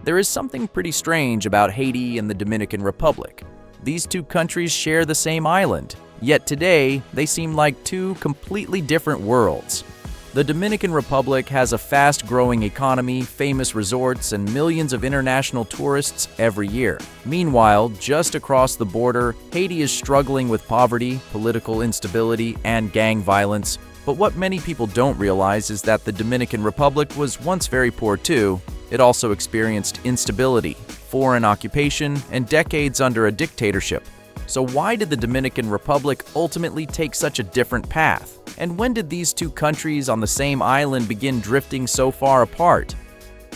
There is something pretty strange about Haiti and the Dominican Republic. These two countries share the same island, yet today they seem like two completely different worlds. The Dominican Republic has a fast-growing economy, famous resorts, and millions of international tourists every year. Meanwhile, just across the border, Haiti is struggling with poverty, political instability, and gang violence. But what many people don't realize is that the Dominican Republic was once very poor too. It also experienced instability, foreign occupation, and decades under a dictatorship. So why did the Dominican Republic ultimately take such a different path? And when did these two countries on the same island begin drifting so far apart?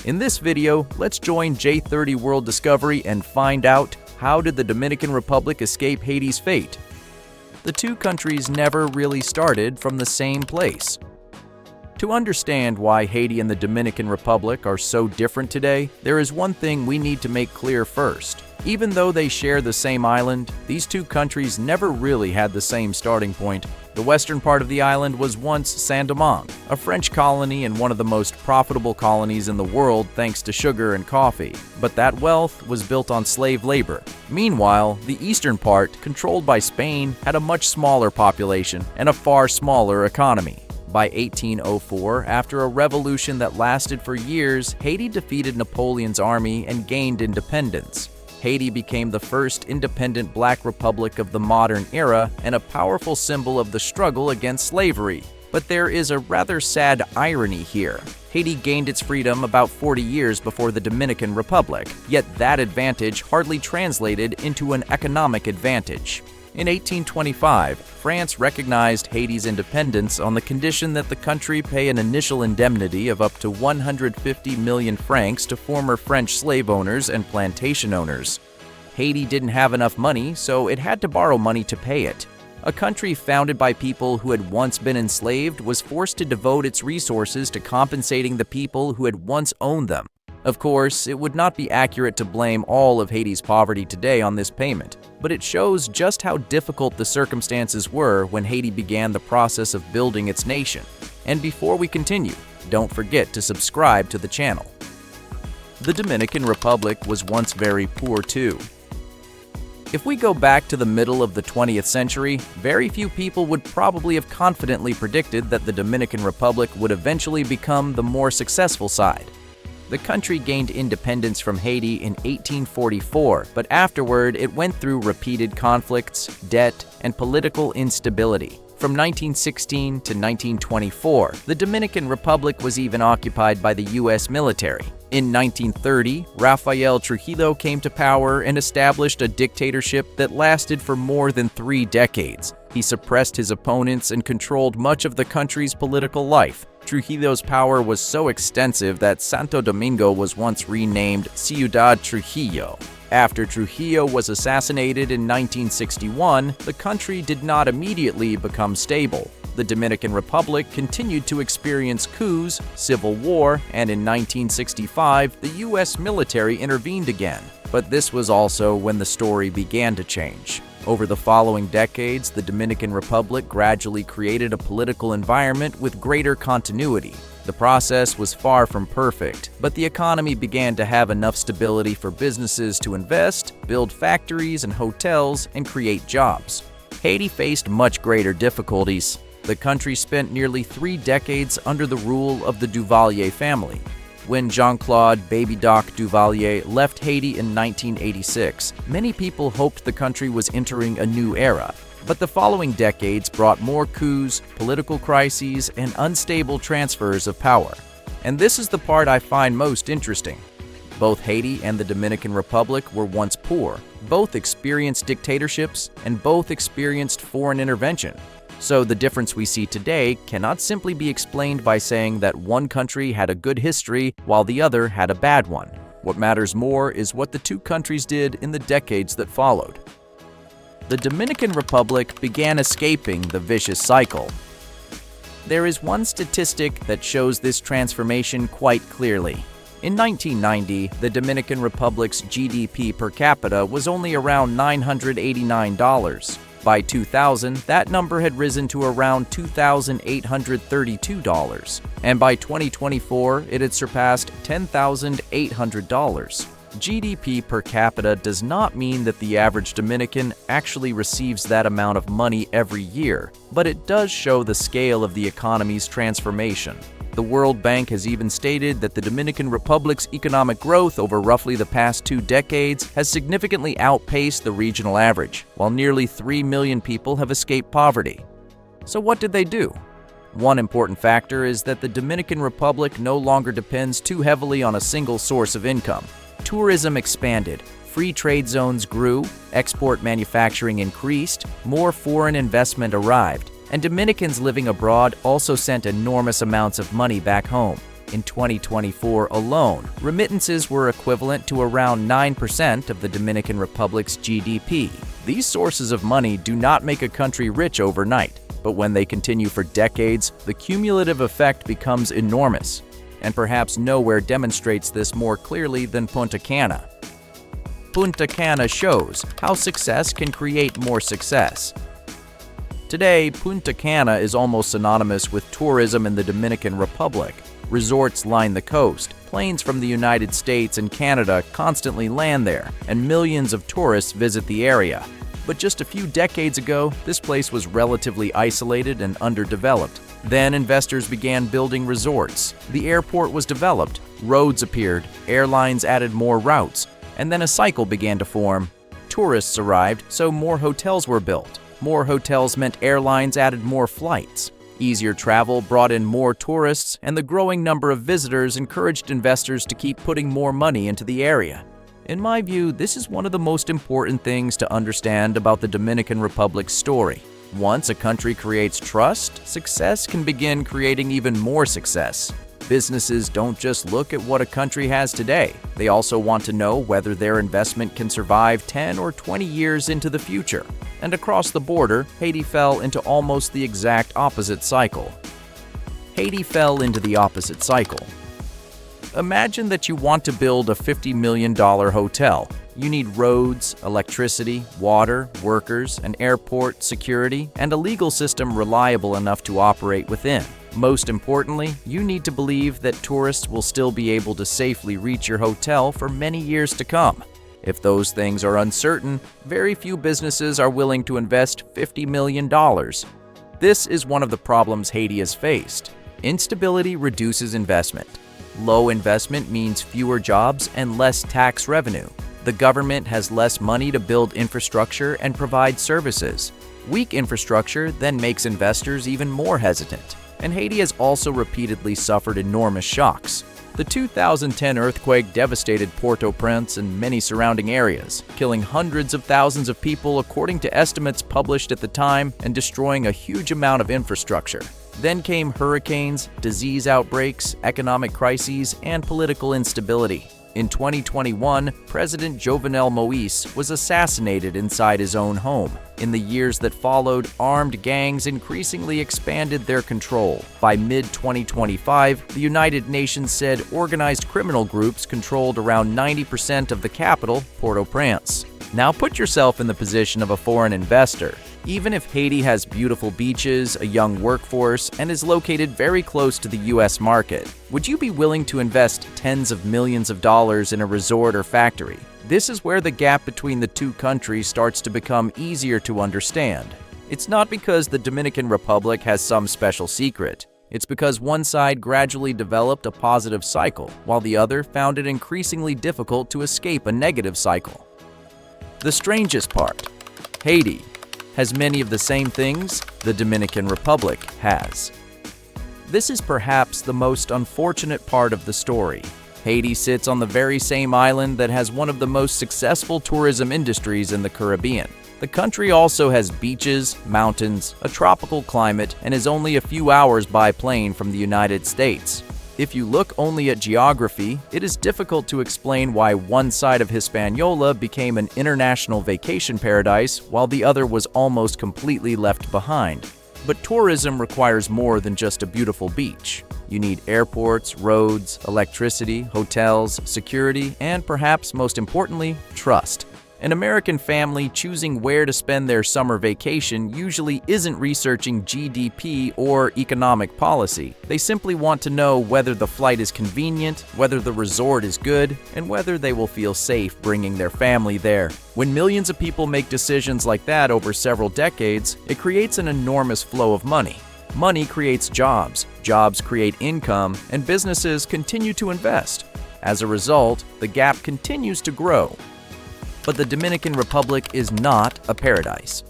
In this video, let's join J30 World Discovery and find out, how did the Dominican Republic escape Haiti's fate? The two countries never really started from the same place. To understand why Haiti and the Dominican Republic are so different today, there is one thing we need to make clear first. Even though they share the same island, these two countries never really had the same starting point. The western part of the island was once Saint-Domingue, a French colony and one of the most profitable colonies in the world thanks to sugar and coffee. But that wealth was built on slave labor. Meanwhile, the eastern part, controlled by Spain, had a much smaller population and a far smaller economy. By 1804, after a revolution that lasted for years, Haiti defeated Napoleon's army and gained independence. Haiti became the first independent black republic of the modern era and a powerful symbol of the struggle against slavery. But there is a rather sad irony here. Haiti gained its freedom about 40 years before the Dominican Republic, yet that advantage hardly translated into an economic advantage. In 1825, France recognized Haiti's independence on the condition that the country pay an initial indemnity of up to 150 million francs to former French slave owners and plantation owners. Haiti didn't have enough money, so it had to borrow money to pay it. A country founded by people who had once been enslaved was forced to devote its resources to compensating the people who had once owned them. Of course, it would not be accurate to blame all of Haiti's poverty today on this payment, but it shows just how difficult the circumstances were when Haiti began the process of building its nation. And before we continue, don't forget to subscribe to the channel. The Dominican Republic was once very poor too. If we go back to the middle of the 20th century, very few people would probably have confidently predicted that the Dominican Republic would eventually become the more successful side. The country gained independence from Haiti in 1844, but afterward it went through repeated conflicts, debt, and political instability. From 1916 to 1924, the Dominican Republic was even occupied by the U.S. military. In 1930, Rafael Trujillo came to power and established a dictatorship that lasted for more than 3 decades. He suppressed his opponents and controlled much of the country's political life. Trujillo's power was so extensive that Santo Domingo was once renamed Ciudad Trujillo. After Trujillo was assassinated in 1961, the country did not immediately become stable. The Dominican Republic continued to experience coups, civil war, and in 1965, the U.S. military intervened again. But this was also when the story began to change. Over the following decades, the Dominican Republic gradually created a political environment with greater continuity. The process was far from perfect, but the economy began to have enough stability for businesses to invest, build factories and hotels, and create jobs. Haiti faced much greater difficulties. The country spent nearly 3 decades under the rule of the Duvalier family. When Jean-Claude "Baby Doc" Duvalier left Haiti in 1986, many people hoped the country was entering a new era. But the following decades brought more coups, political crises, and unstable transfers of power. And this is the part I find most interesting. Both Haiti and the Dominican Republic were once poor, both experienced dictatorships, and both experienced foreign intervention. So the difference we see today cannot simply be explained by saying that one country had a good history while the other had a bad one. What matters more is what the two countries did in the decades that followed. The Dominican Republic began escaping the vicious cycle. There is one statistic that shows this transformation quite clearly. In 1990, the Dominican Republic's GDP per capita was only around $989. By 2000, that number had risen to around $2,832, and by 2024, it had surpassed $10,800. GDP per capita does not mean that the average Dominican actually receives that amount of money every year, but it does show the scale of the economy's transformation. The World Bank has even stated that the Dominican Republic's economic growth over roughly the past 2 decades has significantly outpaced the regional average, while nearly 3 million people have escaped poverty. So what did they do? One important factor is that the Dominican Republic no longer depends too heavily on a single source of income. Tourism expanded, free trade zones grew, export manufacturing increased, more foreign investment arrived, and Dominicans living abroad also sent enormous amounts of money back home. In 2024 alone, remittances were equivalent to around 9% of the Dominican Republic's GDP. These sources of money do not make a country rich overnight, but when they continue for decades, the cumulative effect becomes enormous. And perhaps nowhere demonstrates this more clearly than Punta Cana. Punta Cana shows how success can create more success. Today, Punta Cana is almost synonymous with tourism in the Dominican Republic. Resorts line the coast, planes from the United States and Canada constantly land there, and millions of tourists visit the area. But just a few decades ago, this place was relatively isolated and underdeveloped. Then investors began building resorts. The airport was developed, roads appeared, airlines added more routes, and then a cycle began to form. Tourists arrived, so more hotels were built. More hotels meant airlines added more flights. Easier travel brought in more tourists, and the growing number of visitors encouraged investors to keep putting more money into the area. In my view, this is one of the most important things to understand about the Dominican Republic's story. Once a country creates trust, success can begin creating even more success. Businesses don't just look at what a country has today. They also want to know whether their investment can survive 10 or 20 years into the future. And across the border, Haiti fell into almost the exact opposite cycle. Haiti fell into the opposite cycle. Imagine that you want to build a $50 million hotel. You need roads, electricity, water, workers, an airport, security, and a legal system reliable enough to operate within. Most importantly, you need to believe that tourists will still be able to safely reach your hotel for many years to come. If those things are uncertain, very few businesses are willing to invest $50 million. This is one of the problems Haiti has faced. Instability reduces investment. Low investment means fewer jobs and less tax revenue. The government has less money to build infrastructure and provide services. Weak infrastructure then makes investors even more hesitant. And Haiti has also repeatedly suffered enormous shocks. The 2010 earthquake devastated Port-au-Prince and many surrounding areas, killing hundreds of thousands of people according to estimates published at the time and destroying a huge amount of infrastructure. Then came hurricanes, disease outbreaks, economic crises, and political instability. In 2021, President Jovenel Moïse was assassinated inside his own home. In the years that followed, armed gangs increasingly expanded their control. By mid-2025, the United Nations said organized criminal groups controlled around 90% of the capital, Port-au-Prince. Now put yourself in the position of a foreign investor. Even if Haiti has beautiful beaches, a young workforce, and is located very close to the US market, would you be willing to invest tens of millions of dollars in a resort or factory? This is where the gap between the two countries starts to become easier to understand. It's not because the Dominican Republic has some special secret. It's because one side gradually developed a positive cycle, while the other found it increasingly difficult to escape a negative cycle. The strangest part, Haiti has many of the same things the Dominican Republic has. This is perhaps the most unfortunate part of the story. Haiti sits on the very same island that has one of the most successful tourism industries in the Caribbean. The country also has beaches, mountains, a tropical climate, and is only a few hours by plane from the United States. If you look only at geography, it is difficult to explain why one side of Hispaniola became an international vacation paradise while the other was almost completely left behind. But tourism requires more than just a beautiful beach. You need airports, roads, electricity, hotels, security, and perhaps most importantly, trust. An American family choosing where to spend their summer vacation usually isn't researching GDP or economic policy. They simply want to know whether the flight is convenient, whether the resort is good, and whether they will feel safe bringing their family there. When millions of people make decisions like that over several decades, it creates an enormous flow of money. Money creates jobs, jobs create income, and businesses continue to invest. As a result, the gap continues to grow. But the Dominican Republic is not a paradise.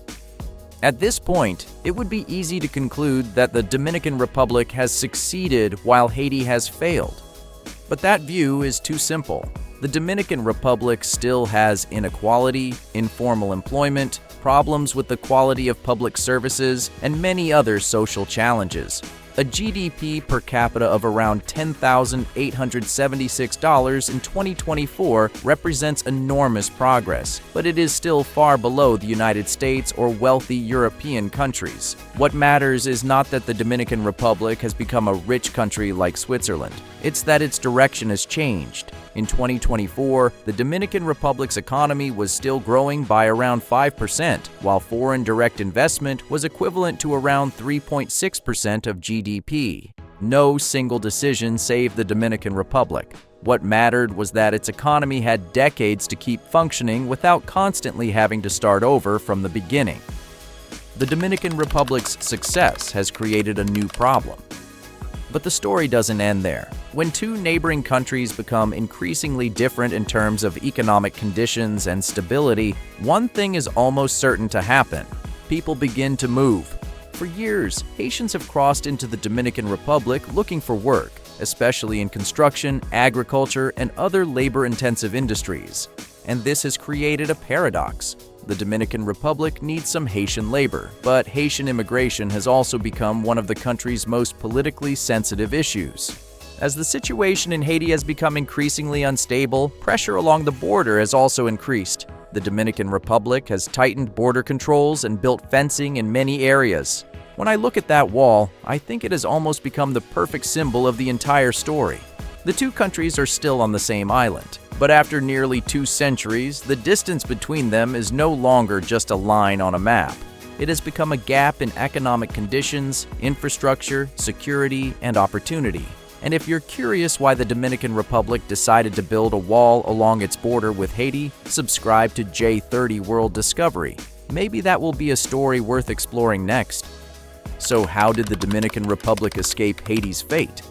At this point, it would be easy to conclude that the Dominican Republic has succeeded while Haiti has failed. But that view is too simple. The Dominican Republic still has inequality, informal employment, problems with the quality of public services, and many other social challenges. A GDP per capita of around $10,876 in 2024 represents enormous progress, but it is still far below the United States or wealthy European countries. What matters is not that the Dominican Republic has become a rich country like Switzerland. It's that its direction has changed. In 2024, the Dominican Republic's economy was still growing by around 5%, while foreign direct investment was equivalent to around 3.6% of GDP. No single decision saved the Dominican Republic. What mattered was that its economy had decades to keep functioning without constantly having to start over from the beginning. The Dominican Republic's success has created a new problem. But the story doesn't end there. When two neighboring countries become increasingly different in terms of economic conditions and stability, one thing is almost certain to happen. People begin to move. For years, Haitians have crossed into the Dominican Republic looking for work, especially in construction, agriculture, and other labor-intensive industries. And this has created a paradox. The Dominican Republic needs some Haitian labor, but Haitian immigration has also become one of the country's most politically sensitive issues. As the situation in Haiti has become increasingly unstable, pressure along the border has also increased. The Dominican Republic has tightened border controls and built fencing in many areas. When I look at that wall, I think it has almost become the perfect symbol of the entire story. The two countries are still on the same island. But after nearly 2 centuries, the distance between them is no longer just a line on a map. It has become a gap in economic conditions, infrastructure, security, and opportunity. And if you're curious why the Dominican Republic decided to build a wall along its border with Haiti, subscribe to J30 World Discovery. Maybe that will be a story worth exploring next. So how did the Dominican Republic escape Haiti's fate?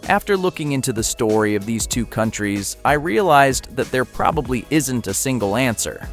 After looking into the story of these two countries, I realized that there probably isn't a single answer.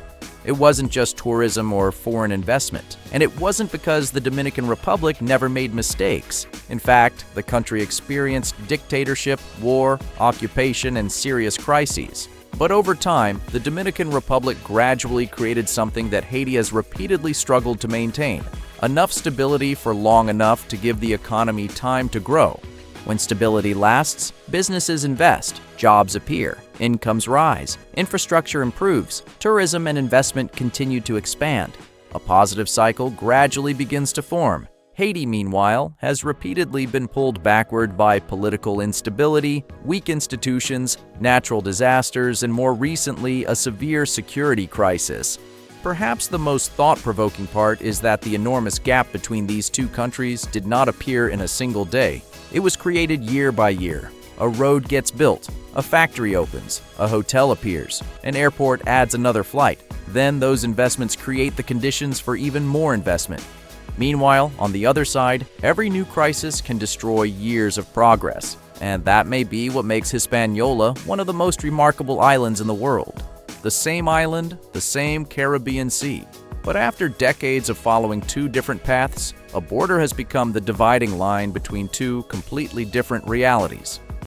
It wasn't just tourism or foreign investment, and it wasn't because the Dominican Republic never made mistakes. In fact, the country experienced dictatorship, war, occupation, and serious crises. But over time, the Dominican Republic gradually created something that Haiti has repeatedly struggled to maintain: enough stability for long enough to give the economy time to grow. When stability lasts, businesses invest, jobs appear, incomes rise, infrastructure improves, tourism and investment continue to expand. A positive cycle gradually begins to form. Haiti, meanwhile, has repeatedly been pulled backward by political instability, weak institutions, natural disasters, and more recently, a severe security crisis. Perhaps the most thought-provoking part is that the enormous gap between these two countries did not appear in a single day. It was created year by year. A road gets built, a factory opens, a hotel appears, an airport adds another flight. Then those investments create the conditions for even more investment. Meanwhile, on the other side, every new crisis can destroy years of progress. And that may be what makes Hispaniola one of the most remarkable islands in the world. The same island, the same Caribbean Sea. But after decades of following two different paths, a border has become the dividing line between two completely different realities.